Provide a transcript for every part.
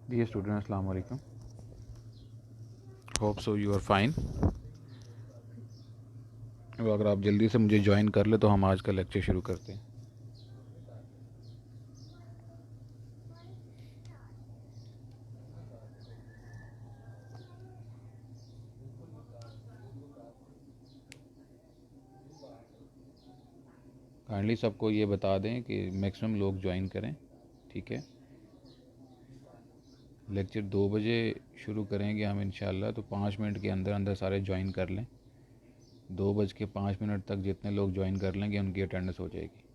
Dear students, Assalamu alaikum. Hope so you are fine. अगर आप जल्दी से मुझे ज्वाइन कर ले तो हम आज का लेक्चर शुरू करते हैं। काइंडली सबको ये बता दें कि मैक्सिमम लोग ज्वाइन करें, ठीक है। लेक्चर 2 बजे शुरू करेंगे हम इंशाल्लाह, तो 5 मिनट के अंदर अंदर सारे ज्वाइन कर लें। 2:05 तक जितने लोग ज्वाइन कर लेंगे उनकी अटेंडेंस हो जाएगी।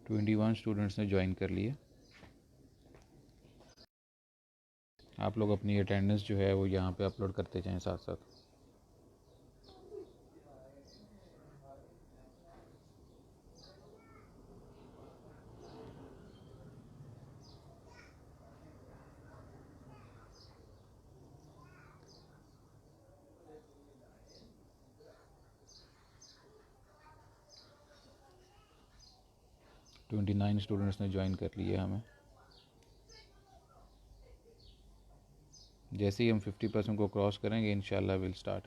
तो 21 स्टूडेंट्स ने ज्वाइन कर लिए। आप लोग अपनी अटेंडेंस जो है वो यहाँ पे अपलोड करते जाएं साथ साथ। तो 29 स्टूडेंट्स ने ज्वाइन कर लिया हमें। जैसे ही हम 50% को क्रॉस करेंगे इंशाल्लाह विल स्टार्ट।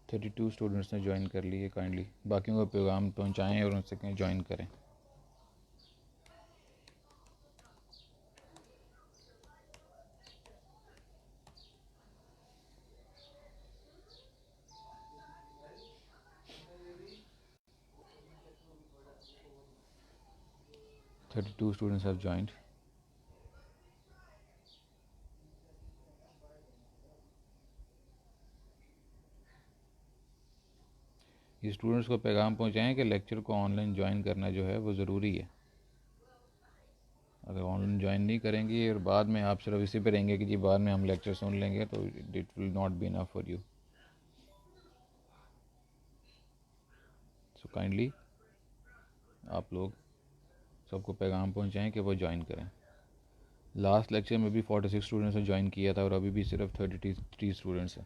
तो 32 स्टूडेंट्स ने ज्वाइन कर लिए। काइंडली बाकियों को पैगाम पहुंचाएं और उनसे कहें ज्वाइन करें। तो 32 students have joined. ये स्टूडेंट्स को पैगाम पहुंचाएं कि लेक्चर को ऑनलाइन ज्वाइन करना जो है वो ज़रूरी है। अगर ऑनलाइन ज्वाइन नहीं करेंगे और बाद में आप सिर्फ इसी पे रहेंगे कि जी बाद में हम लेक्चर सुन लेंगे, तो it will not be enough for you. So kindly आप लोग सबको पैगाम पहुंचाएं कि वो ज्वाइन करें। लास्ट लेक्चर में भी 46 स्टूडेंट्स ने ज्वाइन किया था और अभी भी सिर्फ 33 स्टूडेंट्स हैं।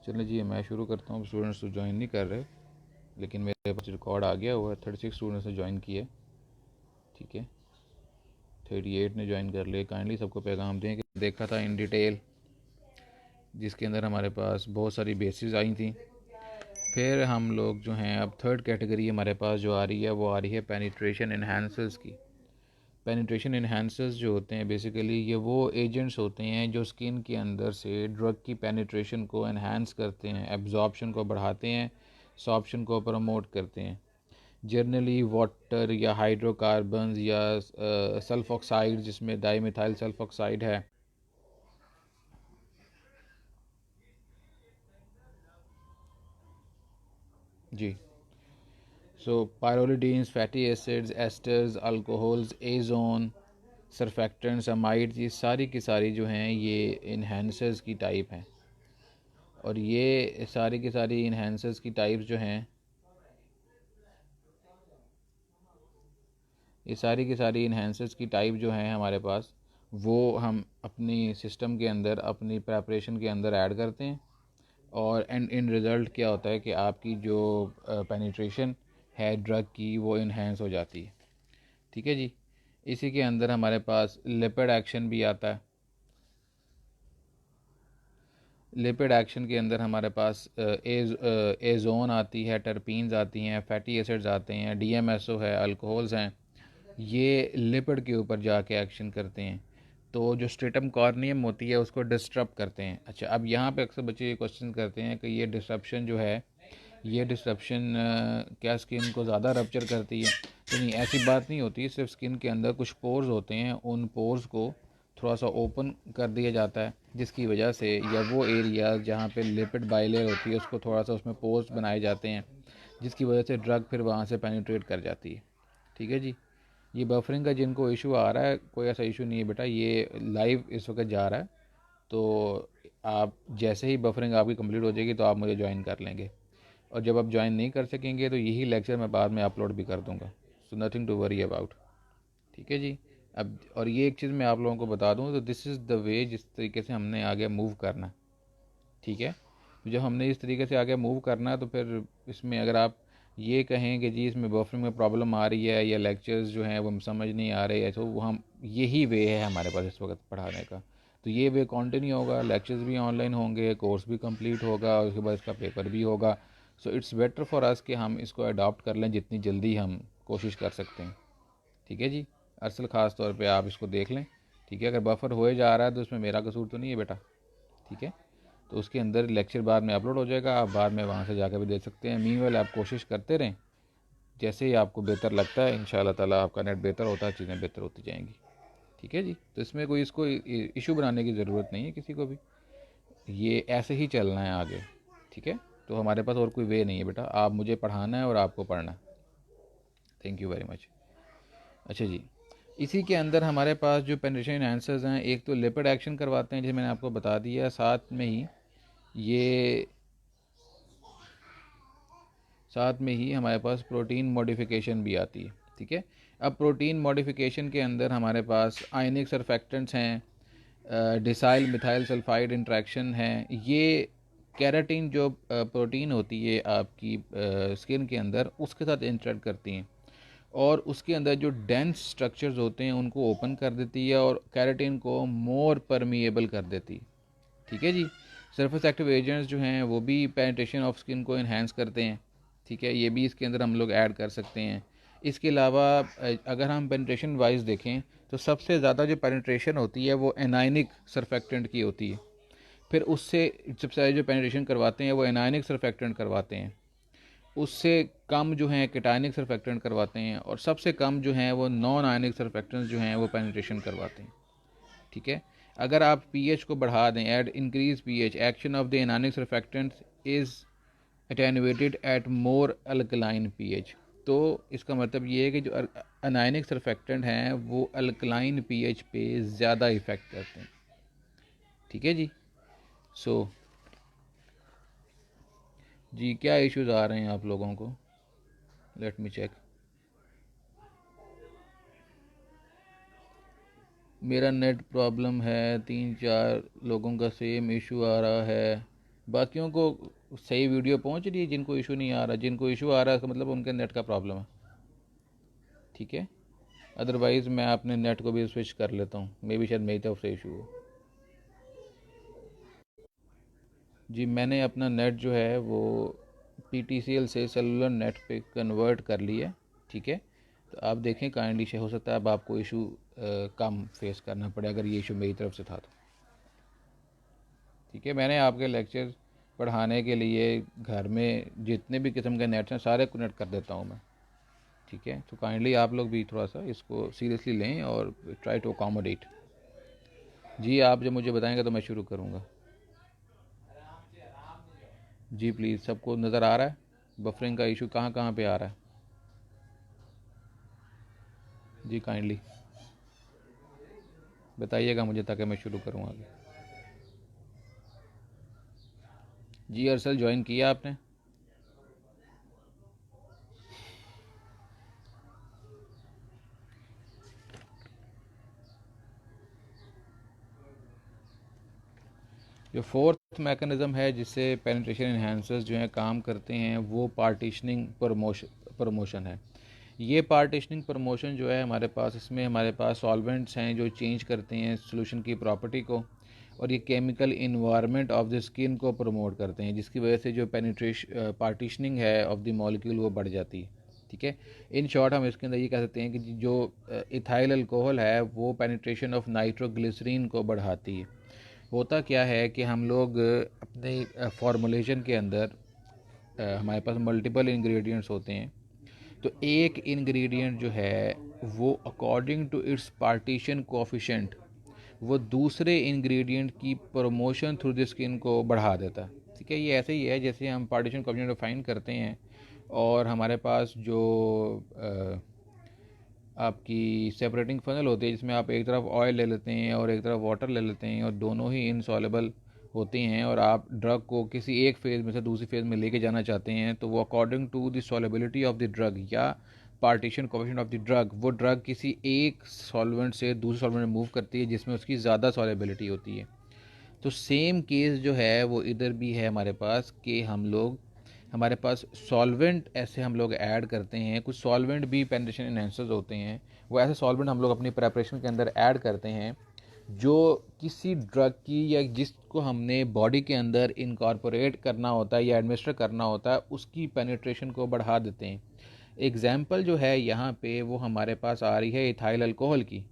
चलिए जी मैं शुरू करता हूँ। स्टूडेंट्स तो ज्वाइन नहीं कर रहे, लेकिन मेरे पास रिकॉर्ड आ गया हुआ है। 36 स्टूडेंट्स ने ज्वाइन किए, ठीक है। 38 ने ज्वाइन कर लिए। काइंडली सबको पैगाम दें कि देखा था इन डिटेल, जिसके अंदर हमारे पास बहुत सारी बेसिस आई थी। फिर हम लोग जो हैं अब थर्ड कैटेगरी हमारे पास जो आ रही है वो आ रही है पेनिट्रेशन इन्हांसर्स की। पेनिट्रेशन इन्हांसर्स जो होते हैं बेसिकली ये वो एजेंट्स होते हैं जो स्किन के अंदर से ड्रग की पेनिट्रेशन को इन्हांस करते हैं, एब्जॉर्प्शन को बढ़ाते हैं, सॉर्प्शन को प्रमोट करते हैं। जनरली वाटर या हाइड्रोकार्बन्स या सल्फ ऑक्साइड, जिसमें डाईमिथाइल सल्फ ऑक्साइड है, जी। So pyrrolidines, fatty acids, esters, alcohols, azone, surfactants, amides, ये सारी की सारी जो हैं ये इन्हांसर्स की टाइप हैं। और ये सारी की सारी इन्हांसर्स की टाइप्स जो हैं, ये सारी की सारी इन्हांसर्स की टाइप जो हैं हमारे पास, वो हम अपनी सिस्टम के अंदर अपनी प्रेपरेशन के अंदर ऐड करते हैं। और एंड इन रिज़ल्ट क्या होता है कि आपकी जो पेनिट्रेशन है ड्रग की वो इन्हेंस हो जाती है, ठीक है जी। इसी के अंदर हमारे पास लिपिड एक्शन भी आता है। लिपिड एक्शन के अंदर हमारे पास एजोन आती है, टर्पीन्स आती हैं, फैटी एसिड्स आते हैं, डीएमएसओ है, अल्कोहल्स हैं। ये लिपिड के ऊपर जाके एक्शन करते हैं। तो जो स्ट्रेटम कॉर्नियम होती है उसको डिस्टर्ब करते हैं। अच्छा, अब यहाँ पे अक्सर बच्चे ये क्वेश्चन करते हैं कि ये डिस्ट्रप्शन जो है, ये डिस्ट्रप्शन क्या स्किन को ज़्यादा रप्चर करती है? तो नहीं, ऐसी बात नहीं होती। सिर्फ स्किन के अंदर कुछ पोर्स होते हैं, उन पोर्स को थोड़ा सा ओपन कर दिया जाता है, जिसकी वजह से, या वो एरिया जहाँ पे लिपिड बाइलेयर होती है उसको थोड़ा सा उसमें पोर्स बनाए जाते हैं, जिसकी वजह से ड्रग फिर वहाँ से पेनिट्रेट कर जाती है। ठीक है जी। ये बफरिंग का जिनको इशू आ रहा है, कोई ऐसा इशू नहीं है बेटा, ये लाइव इस वक्त जा रहा है। तो आप जैसे ही बफरिंग आपकी कंप्लीट हो जाएगी तो आप मुझे ज्वाइन कर लेंगे, और जब आप ज्वाइन नहीं कर सकेंगे तो यही लेक्चर मैं बाद में अपलोड भी कर दूंगा। So nothing to worry about. ठीक है जी। अब और ये एक चीज़ मैं आप लोगों को बता दूं, तो दिस इज़ द वे जिस तरीके से हमने आगे मूव करना है। ठीक है। तो जब हमने इस तरीके से आगे मूव करना है तो फिर इसमें अगर आप ये कहें कि जी इसमें बफरिंग में प्रॉब्लम आ रही है या लेक्चर्स जो हैं वो हम समझ नहीं आ रहे हैं, तो हम यही वे है हमारे पास इस वक्त पढ़ाने का। तो ये वे कंटिन्यू होगा, लेक्चर्स भी ऑनलाइन होंगे, कोर्स भी कंप्लीट होगा, और उसके बाद इसका पेपर भी होगा। So it's better for us कि हम इसको अडॉप्ट कर लें जितनी जल्दी हम कोशिश कर सकते हैं। ठीक है जी। अरसल ख़ास तौर पे आप इसको देख लें। ठीक है। अगर बफर होए जा रहा है तो उसमें मेरा कसूर तो नहीं है बेटा। ठीक है। तो उसके अंदर लेक्चर बाद में अपलोड हो जाएगा, आप बाद में वहाँ से जाकर भी देख सकते हैं। मीनवाइल आप कोशिश करते रहें, जैसे ही आपको बेहतर लगता है इंशाल्लाह ताला आपका नेट बेहतर होता है, चीज़ें बेहतर होती जाएंगी। ठीक है जी। तो इसमें कोई इसको इशू बनाने की ज़रूरत नहीं है किसी को भी, ये ऐसे ही चलना है आगे। ठीक है। तो हमारे पास और कोई वे नहीं है बेटा, आप मुझे पढ़ाना है और आपको पढ़ना है। Thank you very much. अच्छा जी। इसी के अंदर हमारे पास जो पेनिट्रेशन आंसर्स हैं, एक तो लिपिड एक्शन करवाते हैं जैसे मैंने आपको बता दिया, साथ में ही हमारे पास प्रोटीन मॉडिफिकेशन भी आती है। ठीक है। अब प्रोटीन मॉडिफिकेशन के अंदर हमारे पास आयनिक सरफेक्टेंट्स हैं, डिसाइल मिथाइल सल्फाइड इंट्रैक्शन है। ये कैराटीन जो प्रोटीन होती है आपकी स्किन के अंदर, उसके साथ इंटरेक्ट करती हैं, और उसके अंदर जो डेंस स्ट्रक्चर्स होते हैं उनको ओपन कर देती है और कैराटीन को मोर परमिएबल कर देती है। ठीक है जी। सरफेस एक्टिव एजेंट्स जो हैं वो भी पेनिट्रेशन ऑफ स्किन को इन्हेंस करते हैं। ठीक है। ये भी इसके अंदर हम लोग ऐड कर सकते हैं। इसके अलावा अगर हम पेनिट्रेशन वाइज देखें तो सबसे ज़्यादा जो पेनिट्रेशन होती है वो एनायनिक सरफेक्टेंट की होती है। फिर उससे सबसे ज़्यादा जो पेनिट्रेशन करवाते हैं वो एनायनिक सरफेक्टेंट करवाते हैं। उससे कम जो हैं केटायनिक सरफेक्टेंट करवाते हैं, और सबसे कम जो हैं वो नॉन आयनिक सरफेक्टेंट्स जो हैं वो पेनिट्रेशन करवाते हैं। ठीक है। अगर आप पीएच को बढ़ा दें, add increase pH, action of the anionic surfactants is attenuated at more alkaline pH. तो इसका मतलब ये है कि जो अनायनिक सरफेक्टेंट हैं वो अल्कलाइन पीएच पे ज़्यादा इफ़ेक्ट करते हैं। ठीक है जी। सो जी, क्या इश्यूज़ आ रहे हैं आप लोगों को? Let me check. मेरा नेट प्रॉब्लम है, 3-4 लोगों का सेम इशू आ रहा है। बाकियों को सही वीडियो पहुंच रही है, जिनको इशू नहीं आ रहा, जिनको इशू आ रहा है इसका मतलब उनके नेट का प्रॉब्लम है। ठीक है। अदरवाइज़ मैं अपने नेट को भी स्विच कर लेता हूँ, मे भी शायद मेरी तरफ से इशू हो। जी, मैंने अपना नेट जो है वो PTCL से सेलुलर नेट पे कन्वर्ट कर लिया। ठीक है। तो आप देखें, काइंडली हो सकता है अब आपको इशू कम फेस करना पड़े अगर ये इशू मेरी तरफ से था तो। ठीक है। मैंने आपके लेक्चर पढ़ाने के लिए घर में जितने भी किस्म के नेट्स हैं सारे कनेक्ट कर देता हूँ मैं। ठीक है। तो काइंडली आप लोग भी थोड़ा सा इसको सीरियसली लें और ट्राई टू अकोमोडेट। जी, आप जब मुझे बताएंगे तो मैं शुरू करूँगा। जी प्लीज़, सबको नज़र आ रहा है बफरिंग का इशू कहाँ कहाँ पे आ रहा है? जी काइंडली बताइएगा मुझे ताकि मैं शुरू करूँ आगे। जी अरसल, ज्वाइन किया आपने? जो फोर्थ मैकेनिज़्म है जिससे पेनिट्रेशन इन्हांसर्स जो हैं काम करते हैं वो पार्टीशनिंग प्रमोशन है। ये पार्टीशनिंग प्रमोशन जो है हमारे पास, इसमें हमारे पास सॉल्वेंट्स हैं जो चेंज करते हैं सोल्यूशन की प्रॉपर्टी को, और ये chemical environment of the skin को प्रमोट करते हैं, जिसकी वजह से जो पेनिट्रेशन पार्टीशनिंग है ऑफ द मॉलिक्यूल वो बढ़ जाती है। ठीक है। इन शॉर्ट हम इसके अंदर ये कह सकते हैं कि जो इथाइल अल्कोहल है वो पेनिट्रेशन ऑफ नाइट्रोग्लिसरीन को बढ़ाती है। होता क्या है कि हम लोग अपने फॉर्मुलेशन के अंदर हमारे पास मल्टीपल इंग्रेडिएंट्स होते हैं, तो एक इंग्रेडिएंट जो है वो according to its partition coefficient वो दूसरे इंग्रेडिएंट की प्रमोशन थ्रू द स्किन को बढ़ा देता है। ठीक है, ये ऐसे ही है जैसे हम पार्टीशन कोफिशेंट डिफाइन करते हैं और हमारे पास जो आपकी सेपरेटिंग फनल होती है जिसमें आप एक तरफ ऑयल ले लेते हैं और एक तरफ वाटर ले लेते हैं और दोनों ही इनसॉलेबल होते हैं और आप ड्रग को किसी एक फेज़ में से दूसरी फेज़ में लेके जाना चाहते हैं, तो वो according to the solubility of the drug या partition coefficient of the drug, वो ड्रग किसी एक सॉल्वेंट से दूसरे सॉल्वेंट में मूव करती है जिसमें उसकी ज़्यादा सॉलेबिलिटी होती है। तो सेम केस जो है वो इधर भी है हमारे पास कि हमारे पास सॉल्वेंट ऐसे हम लोग ऐड करते हैं, कुछ सॉल्वेंट भी पेनिट्रेशन एनहांसर्स होते हैं, वो ऐसे सॉल्वेंट हम लोग अपनी प्रेपरेशन के अंदर ऐड करते हैं जो किसी ड्रग की या जिसको हमने बॉडी के अंदर इनकॉर्पोरेट करना होता है या एडमिनिस्टर करना होता है उसकी पेनिट्रेशन को बढ़ा देते हैं। एग्जाम्पल जो है यहाँ पे वो हमारे पास आ रही है इथाइल अल्कोहल की।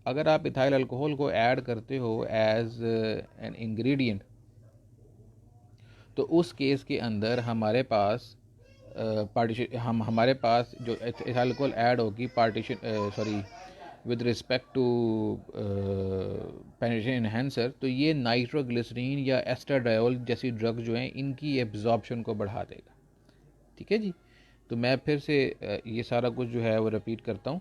अगर आप इथाइल अल्कोहल को ऐड करते हो एज एन इंग्रेडिएंट, तो उस केस के अंदर हमारे पास हमारे पास जो इथाइल अल्कोहल ऐड होगी partition sorry with respect to penetration enhancer, तो ये नाइट्रोग्लिसरीन या एस्ट्राडायोल जैसी ड्रग जो हैं इनकी एब्जॉर्प्शन को बढ़ा देगा। ठीक है जी। तो मैं फिर से ये सारा कुछ जो है वो रिपीट करता हूँ।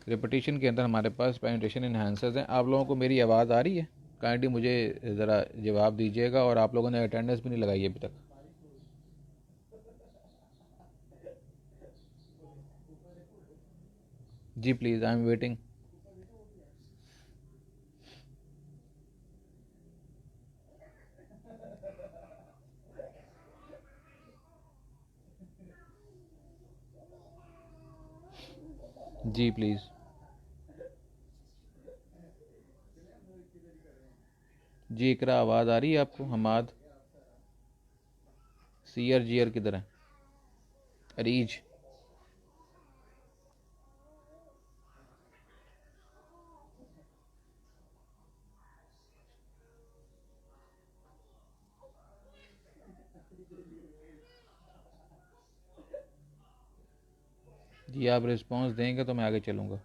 रिपीटिशन के अंदर हमारे पास पेनिट्रेशन एनहांसर्स हैं। आप लोगों को मेरी आवाज़ आ रही है? काइंडली मुझे ज़रा जवाब दीजिएगा। और आप लोगों ने अटेंडेंस भी नहीं लगाई अभी तक। जी प्लीज़, आई एम वेटिंग। जी प्लीज़। जी इकरा, आवाज़ आ रही है आपको? हमाद, सीयर जीयर किधर है? अरीज, जी आप रिस्पांस देंगे तो मैं आगे चलूँगा।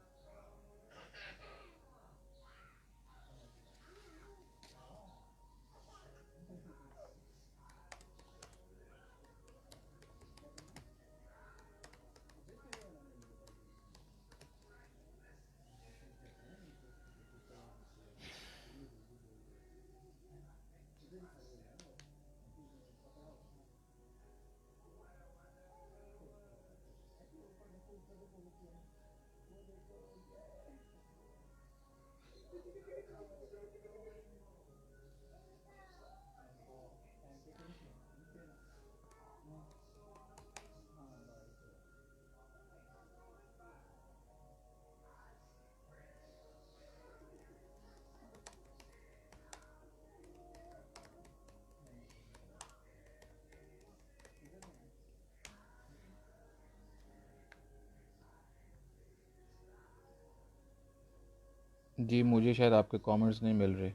जी मुझे शायद आपके कमेंट्स नहीं मिल रहे।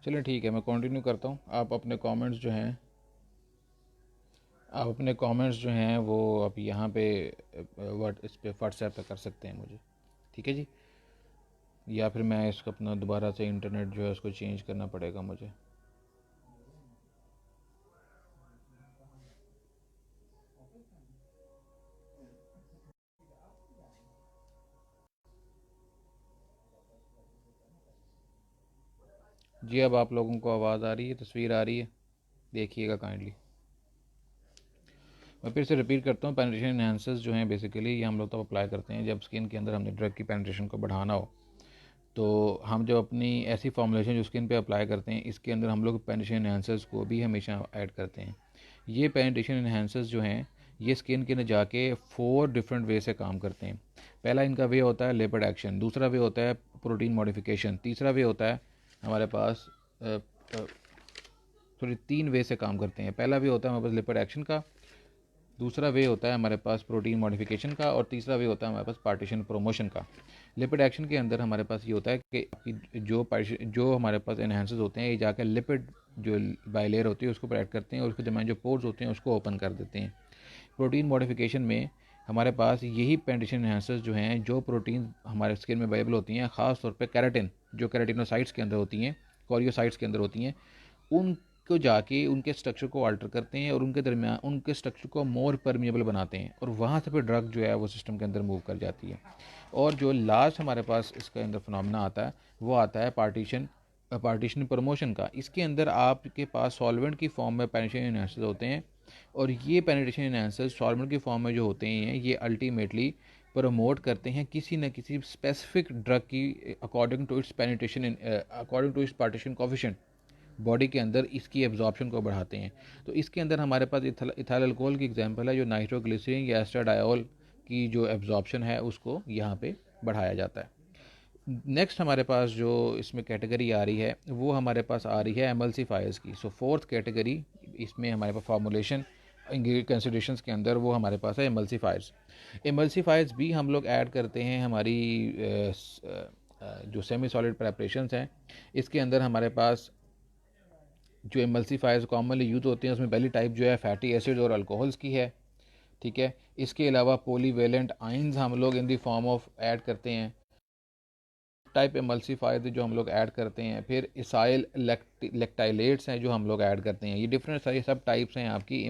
चलिए ठीक है, मैं कंटिन्यू करता हूँ। आप अपने कमेंट्स जो हैं वो आप यहाँ पे इस पे व्हाट्सएप पे कर सकते हैं मुझे। ठीक है जी। या फिर मैं इसको अपना दोबारा से इंटरनेट जो है उसको चेंज करना पड़ेगा मुझे। जी अब आप लोगों को आवाज़ आ रही है, तस्वीर आ रही है? देखिएगा काइंडली। मैं फिर से रिपीट करता हूँ। पेनिट्रेशन एनहांसर्स जो हैं बेसिकली ये हम लोग तब अप्लाई करते हैं जब स्किन के अंदर हमने ड्रग की पेनिट्रेशन को बढ़ाना हो। तो हम जब अपनी ऐसी फॉर्मुलेशन जो स्किन पे अप्लाई करते हैं इसके अंदर हम लोग पेनिट्रेशन एनहांसर्स को भी हमेशा ऐड करते हैं। ये पेनिट्रेशन एनहांसर्स जो हैं ये स्किन के अंदर जाके 4 डिफरेंट वे से काम करते हैं। पहला इनका वे होता है लिपिड एक्शन, दूसरा वे होता है प्रोटीन मॉडिफिकेशन, तीसरा वे होता है हमारे पास सॉरी 3 वे से काम करते हैं। पहला वे होता है हमारे पास लिपिड एक्शन का, दूसरा वे होता है हमारे पास प्रोटीन मॉडिफिकेशन का, और तीसरा वे होता है हमारे पास पार्टीशन प्रमोशन का। लिपिड एक्शन के अंदर हमारे पास ये होता है कि आपकी जो हमारे पास एनहांसेस होते हैं ये जाकर लिपिड जो बाइलेयर होती है उसको प्रोटेक्ट करते हैं और उसके दरमियान जो पोर्स होते हैं उसको ओपन कर देते हैं। प्रोटीन मॉडिफिकेशन में हमारे पास यही पेनिट्रेशन एनहांसर्स जो हैं, जो प्रोटीन हमारे स्किन में अवेलेबल होती हैं, ख़ास तौर पे केराटिन जो केराटिनोसाइट्स के अंदर होती हैं, कोरियोसाइट्स के अंदर होती हैं, उनको जाके उनके स्ट्रक्चर को अल्टर करते हैं और उनके दरमियान उनके स्ट्रक्चर को मोर परमिएबल बनाते हैं और वहाँ से फिर ड्रग जो है वो सिस्टम के अंदर मूव कर जाती है। और जो लास्ट हमारे पास इसके अंदर फिनोमेना आता है वो आता है पार्टीशन प्रमोशन का। इसके अंदर आपके पास सॉल्वेंट की फॉर्म में पेनिट्रेशन एनहांसर्स होते हैं और ये पेनिट्रेशन एनहांसर्स सॉल्वेंट की फॉर्म में जो होते हैं ये अल्टीमेटली प्रमोट करते हैं किसी न किसी स्पेसिफिक ड्रग की according to its partition coefficient body के अंदर इसकी एब्जॉर्प्शन को बढ़ाते हैं। तो इसके अंदर हमारे पास इथाइल अल्कोहल की एग्जांपल है, जो नाइट्रोग्लिसरीन या एस्ट्राडायोल की जो एब्जॉर्प्शन है उसको यहाँ पे बढ़ाया जाता है। नेक्स्ट हमारे पास जो इसमें कैटेगरी आ रही है वो हमारे पास आ रही है एमल्सीफायर्स की। सो फोर्थ कैटेगरी इसमें हमारे पास फॉर्मुलेशन कंसिडरेशंस के अंदर वो हमारे पास है एमल्सीफायर्स भी हम लोग ऐड करते हैं हमारी जो सेमी सॉलिड प्रेपरेशंस हैं। इसके अंदर हमारे पास जो एमल्सीफायर्स कॉमनली यूज होते हैं उसमें पहली टाइप जो है फैटी एसिड और अल्कोहल्स की है, ठीक है। इसके अलावा पॉलीवेलेंट आइंस हम लोग in the form of add करते हैं। टाइप एमल्सीफायर जो हम लोग ऐड करते हैं, फिर इसाइल लेक्टाइलेट्स हैं जो हम लोग ऐड करते हैं। ये डिफरेंट सारी सब टाइप्स हैं आपकी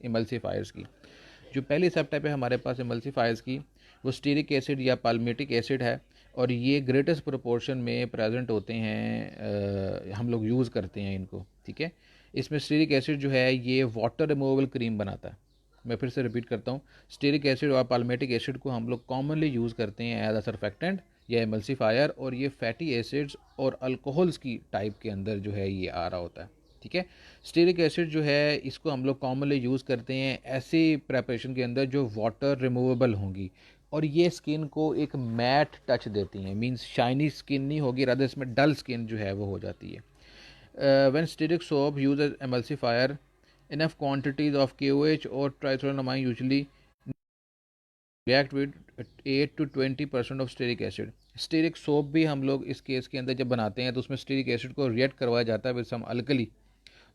एमल्सीफायर्स की। जो पहली सब टाइप है हमारे पास एमल्सीफायर्स की वो स्टीरिक एसिड या पाल्मेटिक एसिड है और ये ग्रेटेस्ट प्रोपोर्शन में प्रेजेंट होते हैं, हम लोग यूज़ करते हैं इनको, ठीक है। इसमें स्टीरिक एसिड जो है ये वाटर रिमूवेबल क्रीम बनाता है। मैं फिर से रिपीट करता हूँ, स्टीरिक एसिड और पाल्मेटिक एसिड को हम लोग कॉमनली यूज़ करते हैं एज अ सरफेक्टेंट या एमल्सीफायर, और ये फैटी एसिड्स और अल्कोहल्स की टाइप के अंदर जो है ये आ रहा होता है, ठीक है। स्टीरिक एसिड जो है इसको हम लोग कॉमनली यूज़ करते हैं ऐसी प्रेपरेशन के अंदर जो वाटर रिमूवेबल होंगी और ये स्किन को एक मैट टच देती हैं, मींस शाइनी स्किन नहीं होगी, रादर इसमें डल स्किन जो है वो हो जाती है। When stearic soap use as emulsifier, enough quantities of KOH or triethylonamine usually react with 8 to 20% of stearic acid. Stearic soap भी हम लोग इस केस के अंदर जब बनाते हैं तो उसमें स्टीरिक एसिड को रिएक्ट करवाया जाता है विद सम अल्कली,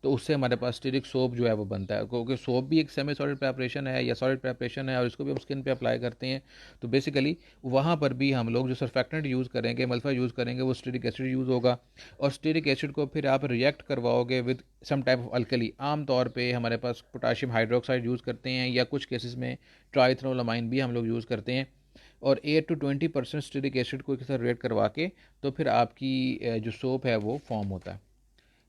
तो उससे हमारे पास स्टीरिक सोप जो है वो बनता है। क्योंकि सोप भी एक सेमी सॉलिड प्रेपरेशन है या सॉलिड प्रेपरेशन है और इसको भी हम स्किन पे अप्लाई करते हैं, तो बेसिकली वहाँ पर भी हम लोग जो सर्फेक्टेंट यूज़ करेंगे, मल्फा यूज़ करेंगे, वो स्टीरिक एसिड यूज़ होगा और स्टीरिक एसिड को फिर आप रिएक्ट करवाओगे with some type of alkali. आम तौर पे हमारे पास पोटाशियम हाइड्रोक्साइड यूज़ करते हैं या कुछ केसेस में ट्राइथ्रोलामाइन भी हम लोग यूज़ करते हैं और 8 to 20% स्टीरिक एसिड को एक साथ रिएक्ट करवा के तो फिर आपकी जो सोप है वो फॉर्म होता है,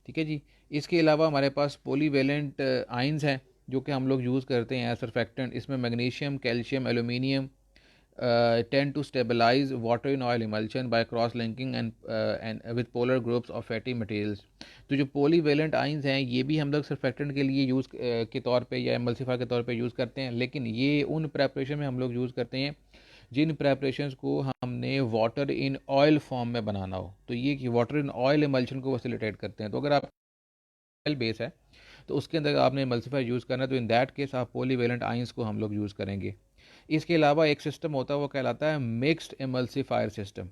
ठीक है जी। इसके अलावा हमारे पास पॉलीवेलेंट आइंस हैं जो कि हम लोग यूज़ करते हैं एज सर्फेक्टेंट। इसमें magnesium, calcium, aluminium tend to stabilize water in oil emulsion by cross linking and with polar groups of fatty materials। तो जो पॉलीवेलेंट आइंस हैं ये भी हम लोग सर्फेक्टेंट के लिए यूज़ के तौर पे या एमल्सीफायर के तौर पे यूज़ करते हैं, लेकिन ये उन प्रेपरेशन में हम लोग यूज़ करते हैं जिन प्रेपरेशंस को हमने वाटर इन ऑयल फॉर्म में बनाना हो, तो ये कि वाटर इन ऑयल एमल्शन को फैसिलिटेट करते हैं। तो अगर आप ऑयल बेस है तो उसके अंदर आपने एमल्सीफायर यूज़ करना है तो इन दैट केस आप पॉलीवेलेंट आइंस को हम लोग यूज़ करेंगे। इसके अलावा एक सिस्टम होता है वो कहलाता है मिक्स्ड एमल्सीफायर सिस्टम।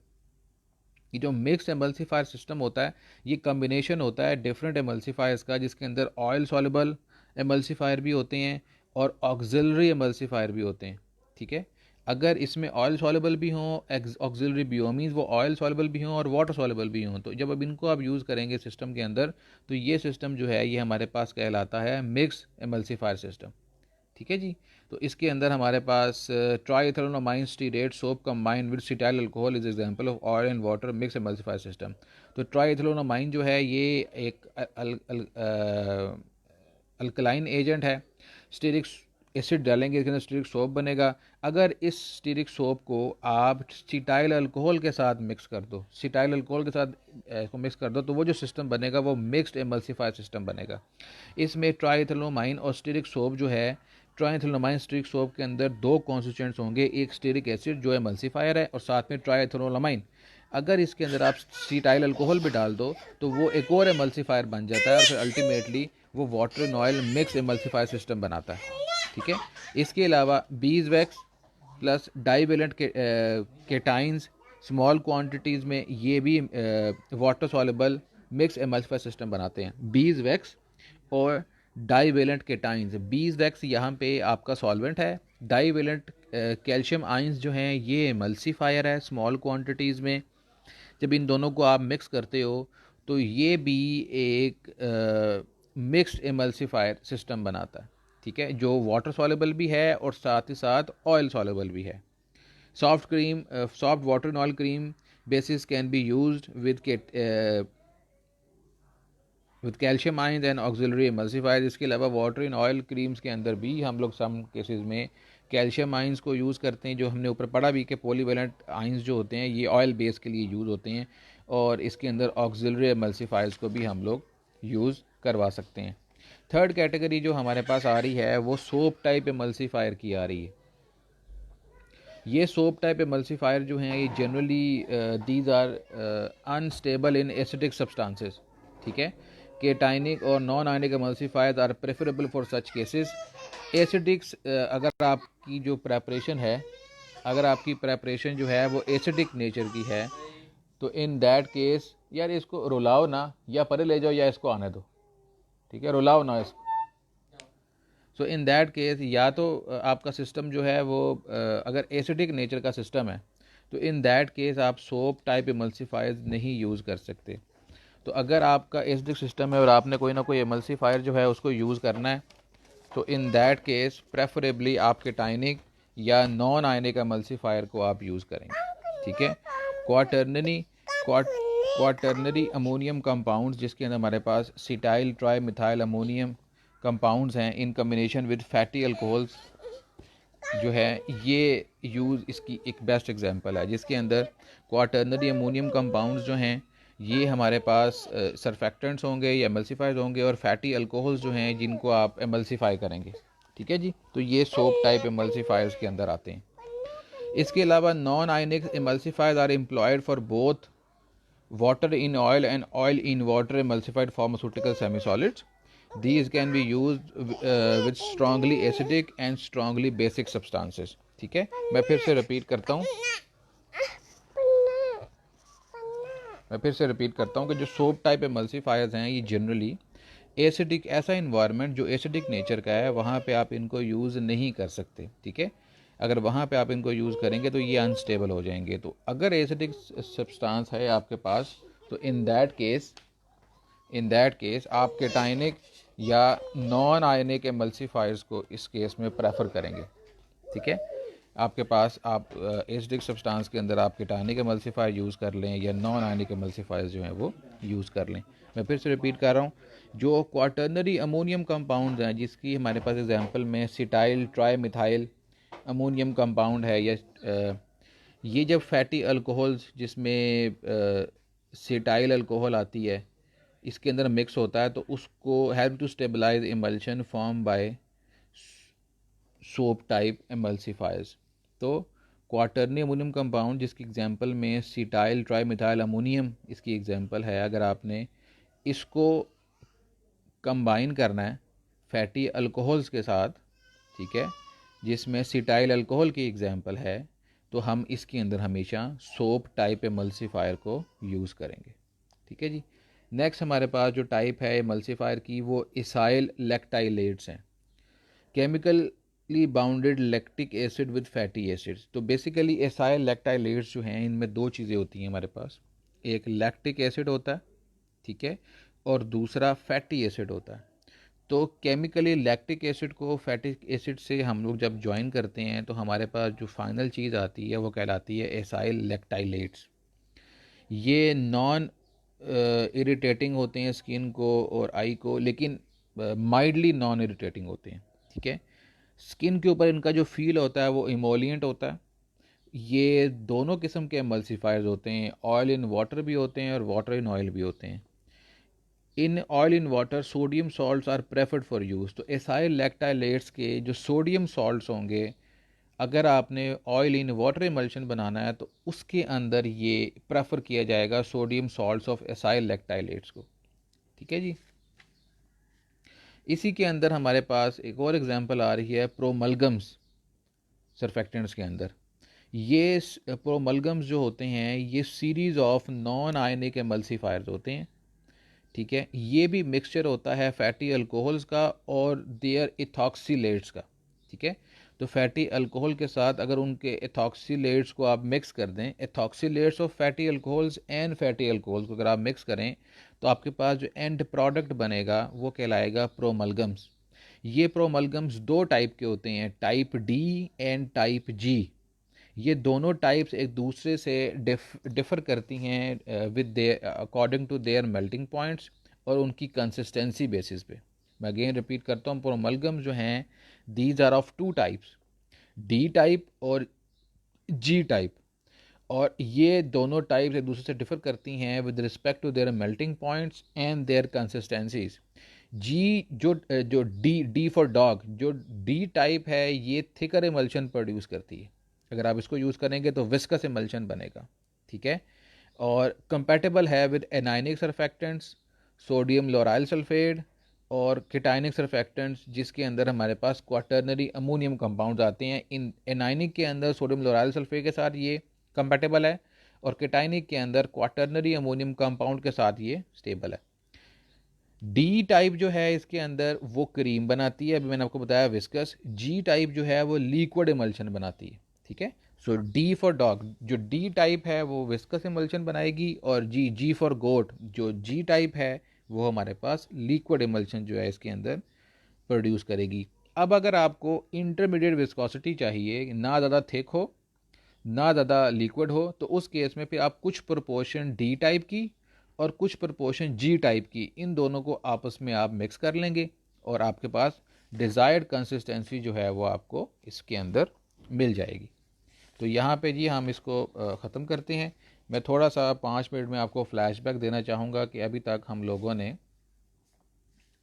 ये जो मिक्स्ड एमल्सीफायर सिस्टम होता है ये कम्बिनेशन होता है डिफरेंट एमल्सीफायर्स का, जिसके अंदर ऑयल सॉल्युबल एमल्सीफायर भी होते हैं और ऑक्सिलरी एमल्सीफायर भी होते हैं, ठीक है। अगर इसमें ऑयल सॉल्युबल भी हों, ऑक्सिलरी भी हो, मीन्स वो ऑयल सॉल्युबल भी हों और वाटर सॉल्युबल भी हों, तो जब अब इनको आप यूज़ करेंगे सिस्टम के अंदर तो ये सिस्टम जो है ये हमारे पास कहलाता है मिक्स्ड एमल्सीफायर सिस्टम, ठीक है जी। तो इसके अंदर हमारे पास triethanolamine stearate soap combined with cetyl alcohol is example of oil and water mix emulsifier system. तो ट्राइएथेनोलामाइन जो है ये एक अल्कलाइन एजेंट है। स्टीरिक एसिड डालेंगे इसके अंदर स्टीरिक सोप बनेगा। अगर इस स्टीरिक सोप को आप सिटाइल अल्कोहल के साथ मिक्स कर दो, सिटाइल अल्कोहल के साथ इसको मिक्स कर दो तो वो जो सिस्टम बनेगा वो मिक्स्ड एमल्सीफायर सिस्टम बनेगा। इसमें ट्राइएथेनोलामाइन और स्टीरिक सोप जो है, ट्राइएथेनोलामाइन स्टीरिक सोप के अंदर दो कॉन्स्टिट्यूएंट्स होंगे, एक स्टीरिक एसिड जो एमल्सीफायर है और साथ में ट्राइएथेनोलामाइन। अगर इसके अंदर आप सीटाइल अल्कोहल भी डाल दो तो वो एक और एमल्सीफायर बन जाता है और फिर अल्टीमेटली वो water in oil mix emulsifier system बनाता है, ठीक है। इसके अलावा beeswax plus divalent cations small quantities में ये भी water soluble mix emulsifier system बनाते हैं, बीज वैक्स और डाईवेलेंट केटाइंस। बीज वैक्स यहाँ पे आपका सॉल्वेंट है, डाईवेलेंट कैल्शियम आइंस जो हैं ये एमल्सीफायर है स्मॉल क्वांटिटीज़ में। जब इन दोनों को आप मिक्स करते हो तो ये भी एक मिक्स्ड एमल्सीफायर सिस्टम बनाता है, ठीक है, जो वाटर सॉल्युबल भी है और साथ ही साथ ऑयल सॉल्युबल भी है। Soft water in oil cream bases can be used with calcium ions and auxiliary emulsifier. इसके अलावा वाटर इन ऑयल क्रीम्स के अंदर भी हम लोग सम केसेस में कैल्शियम आइंस को यूज़ करते हैं, जो हमने ऊपर पढ़ा भी कि पॉलीवेलेंट आइंस जो होते हैं ये ऑयल बेस के लिए यूज़ होते हैं, और इसके अंदर ऑक्सिलरी एमल्सीफायर्स को भी हम लोग यूज़ करवा सकते हैं। थर्ड कैटेगरी जो हमारे पास आ रही है वो सोप टाइप एमल्सीफायर की आ रही है। ये सोप टाइप एमल्सीफायर जो हैं ये generally these are unstable in acidic substances, ठीक है। केटाइनिक और non ionic emulsifiers are preferable for such cases. Acidics अगर आपकी जो प्रेपरेशन है, अगर आपकी प्रेपरेशन जो है वो एसिडिक नेचर की है तो इन दैट केस यार इसको रुलाओ ना, या परे ले जाओ या इसको आने दो, ठीक है, रुलाओ ना इसको। सो इन दैट केस या तो आपका सिस्टम जो है वो अगर एसिडिक नेचर का सिस्टम है तो इन दैट केस आप सोप टाइप एमल्सीफायर्स नहीं यूज़ कर सकते। तो अगर आपका एसिडिक सिस्टम है और आपने कोई ना कोई एमल्सीफायर जो है उसको यूज़ करना है तो इन दैट केस प्रेफरेबली आप केटाइनिक या नॉन आयनिक एमल्सीफायर को आप यूज़ करेंगे, ठीक है। क्वाटर्नरी अमोनियम कंपाउंड्स जिसके अंदर हमारे पास cetyl trimethyl ammonium compounds हैं in combination with fatty alcohols जो है ये यूज़ इसकी एक बेस्ट एग्जांपल है, जिसके अंदर क्वाटर्नरी अमोनियम कंपाउंड्स जो हैं ये हमारे पास सरफेक्टेंट्स होंगे या एमल्सीफायर्स होंगे, और फैटी अल्कोहल्स जो हैं जिनको आप एमल्सीफाई करेंगे, ठीक है जी। तो ये सोप टाइप एमल्सीफायर्स के अंदर आते हैं। इसके अलावा non ionic emulsifiers are employed for both water in oil and oil in water emulsified pharmaceutical semi solids. These can be used with strongly acidic and strongly basic substances, ठीक है। मैं फिर से रिपीट करता हूँ कि जो सोप टाइप एमल्सीफायर्स हैं ये जनरली एसिडिक, ऐसा इन्वायरमेंट जो एसिडिक नेचर का है वहाँ पे आप इनको यूज़ नहीं कर सकते, ठीक है। अगर वहाँ पे आप इनको यूज़ करेंगे तो ये अनस्टेबल हो जाएंगे। तो अगर एसिडिक सब्सटेंस है आपके पास तो इन दैट केस आप केटाइनिक या नॉन आयनिक एमल्सीफायर्स को इस केस में प्रेफर करेंगे, ठीक है। आपके पास आप एसिडिक सब्सटेंस के अंदर आप केटाइनिक एमल्सीफायर यूज़ कर लें या नॉन आयनिक एमल्सीफायर्स जो हैं वो यूज़ कर लें। मैं फिर से रिपीट कर रहा हूँ, जो क्वाटर्नरी अमोनियम कंपाउंड्स हैं जिसकी हमारे पास एग्जांपल में cetyl trimethyl ammonium compound है, या ये जब फैटी अल्कोहल्स जिसमें सिटाइल अल्कोहल आती है इसके अंदर मिक्स होता है तो उसको help to stabilize emulsion form by soap type emulsifiers. तो क्वाटर्नी अमोनियम कंपाउंड जिसकी एग्जांपल में सिटाइल ट्राई मिथाइल अमोनियम इसकी एग्जांपल है, अगर आपने इसको कंबाइन करना है फैटी अल्कोहल्स के साथ, ठीक है, जिसमें सिटाइल अल्कोहल की एग्जांपल है, तो हम इसके अंदर हमेशा सोप टाइप एमल्सीफायर को यूज़ करेंगे, ठीक है जी। नेक्स्ट हमारे पास जो टाइप है एमल्सीफायर की वो इसाइल लैक्टाइलेट्स हैं, chemically bounded lactic acid with fatty acids. तो बेसिकली इसाइल लैक्टाइलेट्स जो हैं इनमें दो चीज़ें होती हैं हमारे पास, एक लैक्टिक एसिड होता है, ठीक है, और दूसरा फैटी एसिड होता है। तो केमिकली लैक्टिक एसिड को फैटी एसिड से हम लोग जब ज्वाइन करते हैं तो हमारे पास जो फाइनल चीज़ आती है वो कहलाती है इसाइल लैक्टाइलेट्स। ये नॉन इरिटेटिंग होते हैं स्किन को और आई को, लेकिन माइल्डली नॉन इरिटेटिंग होते हैं, ठीक है। स्किन के ऊपर इनका जो फील होता है वो इमोलिएंट होता है। ये दोनों किस्म के एमल्सीफायर्स होते हैं, ऑयल इन वाटर भी होते हैं और वाटर इन ऑयल भी होते हैं। In oil in water sodium salts are preferred for use. तो एसाइल लैक्टाइलेट्स के जो सोडियम सॉल्ट्स होंगे अगर आपने ऑयल इन वाटर इमल्शन बनाना है तो उसके अंदर ये प्रेफर किया जाएगा sodium salts of acyl lactylates को। ठीक है जी। इसी के अंदर हमारे पास एक और एग्जांपल आ रही है प्रोमलगम्स सरफेक्टेंट्स के अंदर। ये प्रोमलगम्स जो होते हैं ये सीरीज़ ऑफ नॉन आयनिक एमल्सीफायर्स होते हैं। ठीक है, ये भी मिक्सचर होता है फैटी अल्कोहल्स का और देयर इथॉक्सीलेट्स का। ठीक है, तो फैटी अल्कोहल के साथ अगर उनके इथॉक्सीलेट्स को आप मिक्स कर दें, ethoxylates of fatty alcohols and fatty alcohols को अगर आप मिक्स करें तो आपके पास जो एंड प्रोडक्ट बनेगा वो कहलाएगा प्रोमलगम्स। ये प्रोमलगम्स दो टाइप के होते हैं, type D and type G. ये दोनों टाइप्स एक दूसरे से डिफ़र करती हैं with they according to their melting points और उनकी कंसिस्टेंसी बेसिस पे। मैं अगेन रिपीट करता हूँ, प्रोमलगम जो हैं these are of two types, D type और जी टाइप। और ये दोनों टाइप्स एक दूसरे से डिफ़र करती हैं with respect to their melting points and their consistencies. जी जो डी फॉर डॉग, जो डी टाइप है ये थिकर इमल्शन प्रोड्यूस करती है। अगर आप इसको यूज़ करेंगे तो विस्कस इमल्शन बनेगा। ठीक है, और कंपैटिबल है with anionic surfactants, sodium लोराइल sulphate और कीटाइनिक सरफेक्टेंट्स जिसके अंदर हमारे पास क्वाटर्नरी अमोनियम कंपाउंड्स आते हैं। इन एनाइनिक के अंदर सोडियम लोराइल सल्फेट के साथ ये कंपैटिबल है और कीटाइनिक के अंदर क्वाटर्नरी अमोनियम कंपाउंड के साथ ये स्टेबल है। डी टाइप जो है इसके अंदर वो क्रीम बनाती है, अभी मैंने आपको बताया विस्कस। जी टाइप जो है वो लिक्विड इमल्शन बनाती है। ठीक है, सो डी फॉर डॉग जो डी टाइप है वो विस्कस इमल्शन बनाएगी और जी फॉर गोट जो जी टाइप है वो हमारे पास लिक्विड इमल्शन जो है इसके अंदर प्रोड्यूस करेगी। अब अगर आपको इंटरमीडिएट विस्कोसिटी चाहिए, ना ज़्यादा थिक हो ना ज़्यादा लिक्विड हो, तो उस केस में फिर आप कुछ प्रोपोर्शन डी टाइप की और कुछ प्रोपोर्शन जी टाइप की, इन दोनों को आपस में आप मिक्स कर लेंगे और आपके पास डिज़ायर्ड कंसिस्टेंसी जो है वो आपको इसके अंदर मिल जाएगी। तो यहाँ पे जी हम इसको ख़त्म करते हैं। मैं थोड़ा सा 5 मिनट में आपको फ्लैशबैक देना चाहूँगा कि अभी तक हम लोगों ने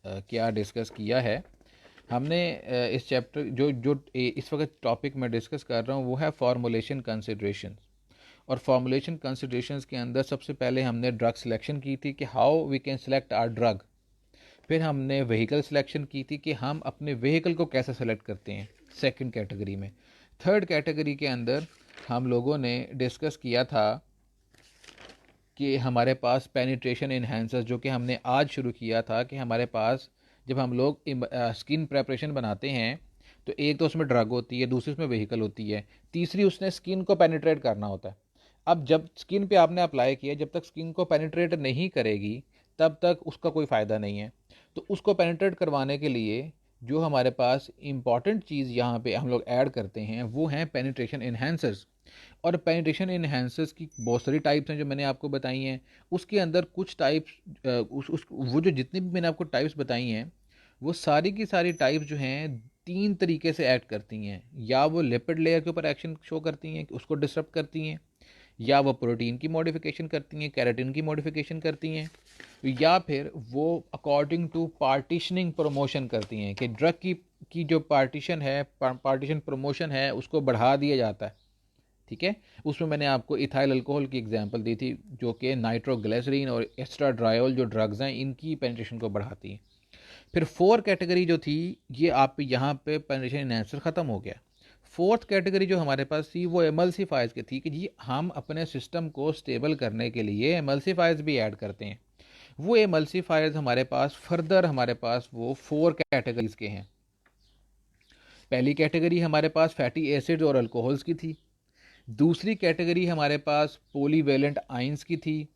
क्या डिस्कस किया है। हमने इस चैप्टर जो जो इस वक्त टॉपिक मैं डिस्कस कर रहा हूँ वो है फॉर्मुलेशन कंसिडरेशन। और फॉर्मुलेशन कंसिडरेशंस के अंदर सबसे पहले हमने ड्रग सिलेक्शन की थी कि how we can select our drug. फिर हमने व्हीकल सिलेक्शन की थी कि हम अपने व्हीकल को कैसे सेलेक्ट करते हैं सेकंड कैटेगरी में। थर्ड कैटेगरी के अंदर हम लोगों ने डिस्कस किया था कि हमारे पास पेनिट्रेशन इन्हेंसर्स, जो कि हमने आज शुरू किया था कि हमारे पास जब हम लोग स्किन प्रेपरेशन बनाते हैं तो एक तो उसमें ड्रग होती है, दूसरी उसमें व्हीकल होती है, तीसरी उसने स्किन को पेनिट्रेट करना होता है। अब जब स्किन पे आपने अप्लाई किया, जब तक स्किन को पेनिट्रेट नहीं करेगी तब तक उसका कोई फ़ायदा नहीं है। तो उसको पेनिट्रेट करवाने के लिए जो हमारे पास इम्पॉर्टेंट चीज़ यहाँ पे हम लोग ऐड करते हैं वो हैं पेनिट्रेशन इन्हेंसर्स। और पेनिट्रेशन इन्हेंसर्स की बहुत सारी टाइप्स हैं जो मैंने आपको बताई हैं। उसके अंदर कुछ टाइप्स वो जो जितनी भी मैंने आपको टाइप्स बताई हैं वो सारी की सारी टाइप्स जो हैं 3 तरीके से एक्ट करती हैं। या वो लिपिड लेयर के ऊपर एक्शन शो करती हैं, उसको डिस्टर्ब करती हैं, या वो प्रोटीन की मॉडिफिकेशन करती हैं, कैरेटिन की मॉडिफिकेशन करती हैं, या फिर वो अकॉर्डिंग टू पार्टीशनिंग प्रमोशन करती हैं कि ड्रग की जो पार्टीशन है, पार्टीशन प्रमोशन है उसको बढ़ा दिया जाता है। ठीक है, उसमें मैंने आपको इथाइल अल्कोहल की एग्जांपल दी थी जो कि नाइट्रोग्लिसरीन और एस्ट्राड्रायोल जो ड्रग्स हैं इनकी पेनिट्रेशन को बढ़ाती हैं। फिर 4 कैटेगरी जो थी ये आप यहाँ पे पेनिट्रेशन इन्हेंसर ख़त्म हो गया। 4th कैटेगरी जो हमारे पास थी वो एमल्सीफायर्स की थी कि जी हम अपने सिस्टम को स्टेबल करने के लिए एमल्सीफायर्स भी ऐड करते हैं। वो एमल्सीफायर्स हमारे पास फर्दर हमारे पास वो 4 कैटेगरीज के हैं। पहली कैटेगरी हमारे पास फैटी एसिड्स और अल्कोहल्स की थी। दूसरी कैटेगरी हमारे पास पॉलीवेलेंट आइंस की थी।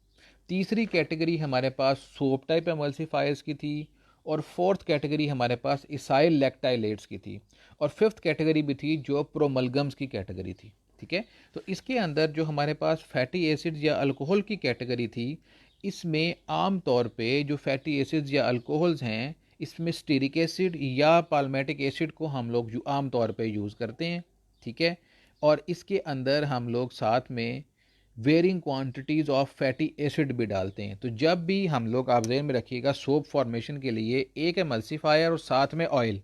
तीसरी कैटेगरी हमारे पास सोप टाइप एमल्सीफायर्स की थी। और 4th कैटेगरी हमारे पास इसाइल लैक्टाइलेट्स की थी। और 5th कैटेगरी भी थी जो प्रोमलगम्स की कैटेगरी थी। ठीक है, तो इसके अंदर जो हमारे पास फैटी एसिड्स या अल्कोहल की कैटेगरी थी इसमें आम तौर पे जो फैटी एसिड्स या अल्कोहल्स हैं इसमें स्टीरिक एसिड या पाल्मेटिक एसिड को हम लोग आम तौर पे यूज़ करते हैं। ठीक है, और इसके अंदर हम लोग साथ में varying quantities of fatty acid भी डालते हैं। तो जब भी हम लोग, आप ज़हन में रखिएगा, सोप फॉर्मेशन के लिए एक एमल्सीफायर और साथ में ऑयल,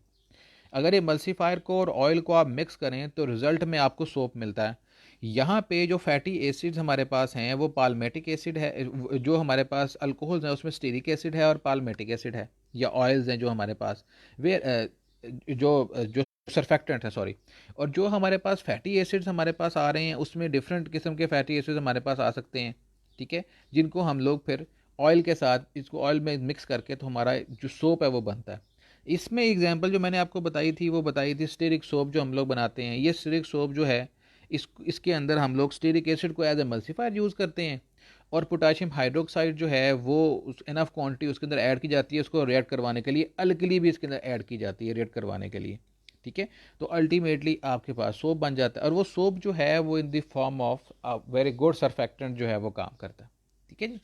अगर एमल्सीफायर को और ऑयल को आप मिक्स करें तो रिजल्ट में आपको सोप मिलता है। यहाँ पे जो फैटी एसिड्स हमारे पास हैं वो पाल्मेटिक एसिड है, जो हमारे पास अल्कोहल्स हैं उसमें स्टीरिक एसिड है और पाल्मेटिक एसिड है, या ऑयल्स हैं जो हमारे पास, वे जो सरफेक्टेंट है, सॉरी। और जो हमारे पास फैटी एसिड्स हमारे पास आ रहे हैं उसमें डिफरेंट किस्म के फैटी एसिड्स हमारे पास आ सकते हैं, ठीक है, जिनको हम लोग फिर ऑयल के साथ इसको ऑयल में मिक्स करके तो हमारा जो सोप है वो बनता है। इसमें एग्जांपल जो मैंने आपको बताई थी वो बताई थी स्टीरिक सोप जो हम लोग बनाते हैं। ये स्टीरिक सोप जो है इसके अंदर हम लोग स्टीरिक एसिड को एज एमल्सीफायर यूज़ करते हैं, और पोटाशियम हाइड्रोक्साइड जो है वो इनफ क्वांटिटी उसके अंदर ऐड की जाती है उसको रिएक्ट करवाने के लिए, अल्कली भी इसके अंदर ऐड की जाती है रिएक्ट करवाने के लिए, ठीक है। तो अल्टीमेटली आपके पास सोप बन जाता है, और वो सोप जो है वो in the form of very good surfactant जो है वो काम करता है, ठीक है जी।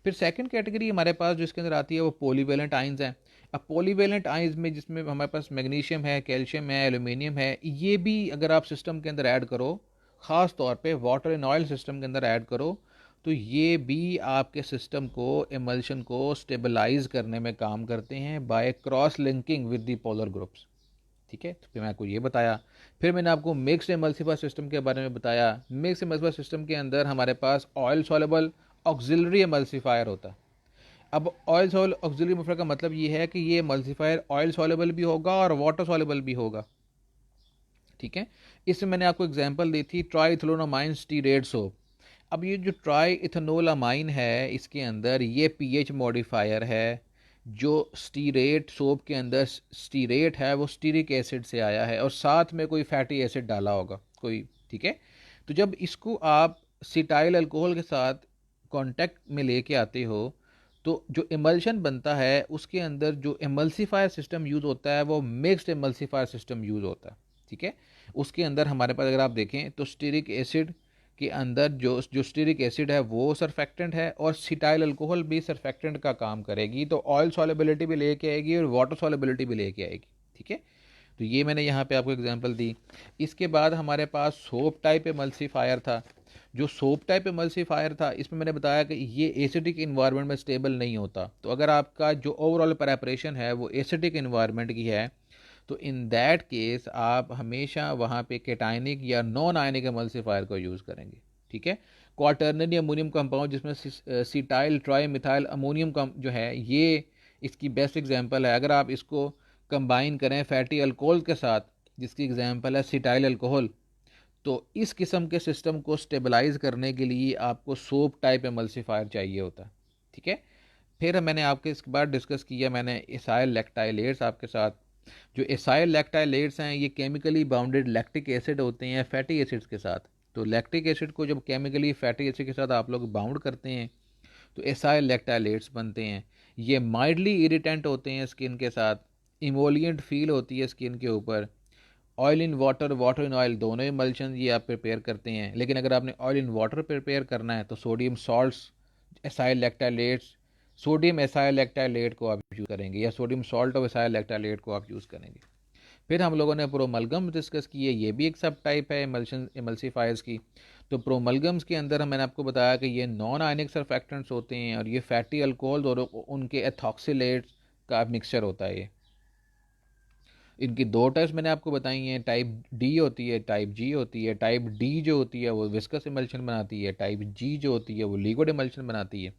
फिर सेकंड कैटेगरी हमारे पास जो इसके अंदर आती है वो पॉलीवेलेंट आयंस हैं। अब पॉलीवेलेंट आयंस में जिसमें हमारे पास मैग्नीशियम है, कैल्शियम है, एल्यूमिनियम है, ये भी अगर आप सिस्टम के अंदर ऐड करो, ख़ास तौर पे वाटर इन ऑयल सिस्टम के अंदर ऐड करो, तो ये भी आपके सिस्टम को एमल्शन को स्टेबलाइज करने में काम करते हैं by cross linking with the polar groups, ठीक है। तो फिर मैं आपको ये बताया, फिर मैंने आपको मिक्स्ड एमल्सिफायर सिस्टम के बारे में बताया। मिक्स्ड एमल्सिफायर सिस्टम के अंदर हमारे पास ऑयल सॉल्युबल ऑक्सिलरी एमल्सिफायर होता है। अब ऑयल सॉल ऑक्सिलरी एमल्सिफायर का मतलब ये है कि ये एमल्सिफायर ऑयल सॉल्युबल भी होगा और वाटर सॉल्युबल भी होगा, ठीक है। इसमें मैंने आपको एग्जांपल दी थी ट्राइथलोनामाइन स्टीरेट सोप। अब ये जो ट्राई इथेनोलामाइन है इसके अंदर ये पीएच मॉडिफायर है, जो स्टीरेट सोप के अंदर स्टीरेट है वो स्टीरिक एसिड से आया है और साथ में कोई फैटी एसिड डाला होगा कोई, ठीक है। तो जब इसको आप सिटाइल अल्कोहल के साथ कांटेक्ट में लेके आते हो तो जो इमल्शन बनता है उसके अंदर जो एमल्सीफायर सिस्टम यूज़ होता है वो मिक्स्ड एमल्सीफायर सिस्टम यूज़ होता है, ठीक है। उसके अंदर हमारे पास अगर आप देखें तो स्टीरिक एसिड के अंदर जो स्टीरिक एसिड है वो सरफेक्टेंट है और सिटाइल अल्कोहल भी सरफेक्टेंट का काम करेगी, तो ऑयल सॉल्युबिलिटी भी लेके आएगी और वाटर सॉल्युबिलिटी भी लेके आएगी, ठीक है। तो ये मैंने यहाँ पे आपको एग्जांपल दी। इसके बाद हमारे पास सोप टाइप एमल्सीफायर था। जो सोप टाइप एमल्सीफायर था इसमें मैंने बताया कि ये एसिडिक इन्वायरमेंट में स्टेबल नहीं होता, तो अगर आपका जो ओवरऑल प्रेपरेशन है वो एसिडिक इन्वायरमेंट की है तो इन दैट केस आप हमेशा वहाँ पे केटाइनिक या नॉन आयनिक एमल्सीफायर को यूज़ करेंगे, ठीक है। क्वाटर्नरी अमोनियम कंपाउंड जिसमें सीटाइल ट्राई मिथाइल अमोनियम जो है ये इसकी बेस्ट एग्जांपल है। अगर आप इसको कंबाइन करें फैटी अल्कोहल के साथ जिसकी एग्जांपल है सीटाइल अल्कोहल, तो इस किस्म के सिस्टम को स्टेबलाइज करने के लिए आपको सोप टाइप एमल्सीफायर चाहिए होता है, ठीक है। फिर मैंने आपके इसके बाद डिस्कस किया मैंने एसाइल लैक्टाइलेट्स आपके साथ। जो एसाइल लैक्टाइलेट्स हैं ये केमिकली बाउंडेड लैक्टिक एसिड होते हैं फैटी एसिड्स के साथ। तो लैक्टिक एसिड को जब केमिकली फैटी एसिड के साथ आप लोग बाउंड करते हैं तो एसाइल लैक्टाइलेट्स बनते हैं। ये माइल्डली इरिटेंट होते हैं स्किन के साथ, इमोलियंट फील होती है स्किन के ऊपर। Oil in water, water in oil दोनों इमल्शन ये आप प्रिपेयर करते हैं, लेकिन अगर आपने ऑयल इन वाटर प्रिपेयर करना है तो sodium salts acyl lactylates, sodium acyl lactylate को आप यूज़ करेंगे या sodium salt of acyl lactylate को आप यूज़ करेंगे। फिर हम लोगों ने प्रोमलगम डिस्कस की है, ये भी एक सब टाइप है इमल्शन इमल्सीफायर्स की। तो प्रोमलगम्स के अंदर मैंने आपको बताया कि ये नॉन आयनिक सरफेक्टेंट्स होते हैं और ये फैटी अल्कोहल और उनके एथॉक्सिलेट्स का मिक्सचर होता है। ये इनकी दो टाइप्स मैंने आपको बताई हैं, टाइप डी होती है, टाइप जी होती है। टाइप डी जो होती है वो विस्कस इमल्शन बनाती है, टाइप जी जो होती है वो लिक्विड इमल्शन बनाती है।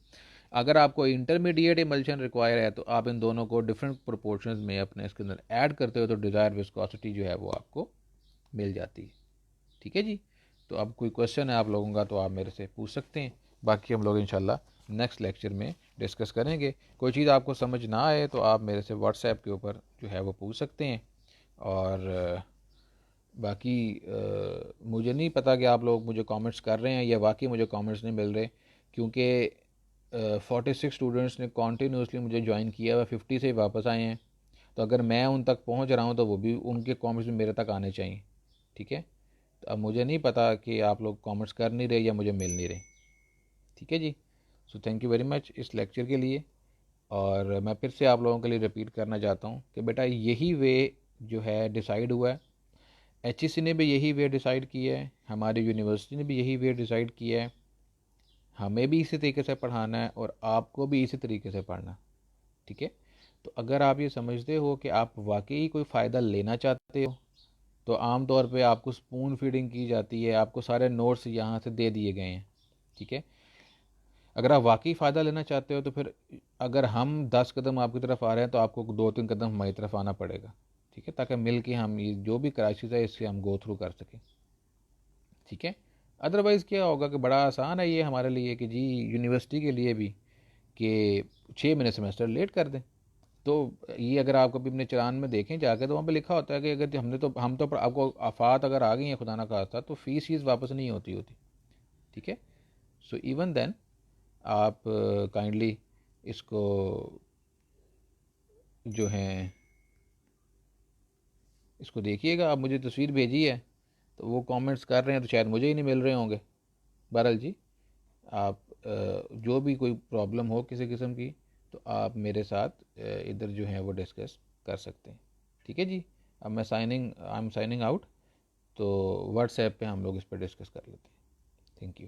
अगर आपको इंटरमीडिएट इमल्शन रिक्वायर है तो आप इन दोनों को डिफरेंट प्रोपोर्शंस में अपने इसके अंदर ऐड करते हो तो डिज़ायर विस्कोसिटी जो है वो आपको मिल जाती है, ठीक है जी। तो अब कोई क्वेश्चन है आप लोगों का तो आप मेरे से पूछ सकते हैं, बाकी हम लोग इंशाल्लाह नेक्स्ट लेक्चर में डिस्कस करेंगे। कोई चीज़ आपको समझ ना आए तो आप मेरे से व्हाट्सएप के ऊपर जो है वो पूछ सकते हैं। और बाकी मुझे नहीं पता कि आप लोग मुझे कमेंट्स कर रहे हैं या वाकई मुझे कमेंट्स नहीं मिल रहे, क्योंकि 46 स्टूडेंट्स ने कॉन्टीन्यूसली मुझे ज्वाइन किया हुआ, 50 से ही वापस आए हैं। तो अगर मैं उन तक पहुंच रहा हूं तो वो भी उनके कमेंट्स भी मेरे तक आने चाहिए, ठीक है। तो अब मुझे नहीं पता कि आप लोग कमेंट्स कर नहीं रहे या मुझे मिल नहीं रहे, ठीक है जी। So thank you very much इस लेक्चर के लिए। और मैं फिर से आप लोगों के लिए रिपीट करना चाहता हूँ कि बेटा यही वे जो है डिसाइड हुआ है, HEC ने भी यही वे डिसाइड किया है, हमारी यूनिवर्सिटी ने भी यही वे डिसाइड किया है। हमें भी इसी तरीके से पढ़ाना है और आपको भी इसी तरीके से पढ़ना, ठीक है। तो अगर आप ये समझते हो कि आप वाकई कोई फ़ायदा लेना चाहते हो, तो आम तौर पे आपको स्पून फीडिंग की जाती है, आपको सारे नोट्स यहाँ से दे दिए गए हैं, ठीक है। अगर आप वाकई फ़ायदा लेना चाहते हो तो फिर अगर हम 10 कदम आपकी तरफ आ रहे हैं तो आपको 2-3 कदम हमारी तरफ आना पड़ेगा, ठीक है, ताकि मिल के हम ये जो भी क्राइसिस है इससे हम गो थ्रू कर सकें, ठीक है। अदरवाइज़ क्या होगा कि बड़ा आसान है ये हमारे लिए कि जी यूनिवर्सिटी के लिए भी कि 6 महीने सेमेस्टर लेट कर दें। तो ये अगर आप कभी अपने चलान में देखें जाके तो वहाँ पे लिखा होता है कि अगर हमने तो हम तो आपको आफात अगर आ गई है खुदा ना खास्ता तो फीस वापस नहीं होती, ठीक है। सो इवन देन आप काइंडली इसको जो है इसको देखिएगा। आप मुझे तस्वीर भेजी है तो वो कमेंट्स कर रहे हैं तो शायद मुझे ही नहीं मिल रहे होंगे। बहरहाल जी, आप जो भी कोई प्रॉब्लम हो किसी किस्म की तो आप मेरे साथ इधर जो है वो डिस्कस कर सकते हैं, ठीक है जी। अब आई एम साइनिंग आउट। तो व्हाट्सएप पे हम लोग इस पर डिस्कस कर लेते हैं। Thank you.